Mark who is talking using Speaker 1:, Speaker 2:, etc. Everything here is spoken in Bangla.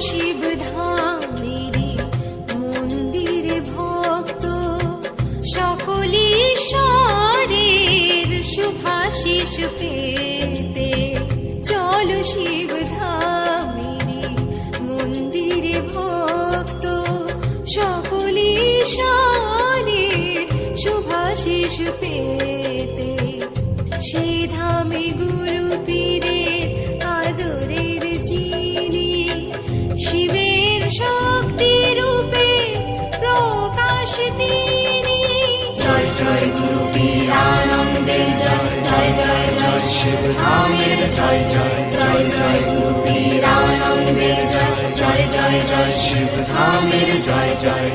Speaker 1: শিব ধামেরি মন্দিরে ভক্ত সকলি ঈশ্বরের শুভাশিস পেতে। চলো শিব ধামেরি মন্দিরে ভক্ত সকলি ঈশ্বরের শুভাশিস পেতে। সে ধামে গুরু পীরের আদরের চিনি শিবের শক্তি রূপে প্রকাশ তিনি।
Speaker 2: জয় জয় গুরু পীর আনন্দের জয়, জয় জয় জয় শিব ধামের জয়, জয় জয় জয় গুরু পীর আনন্দের জয়, জয় জয় জয় শিব ধামের জয়, জয়।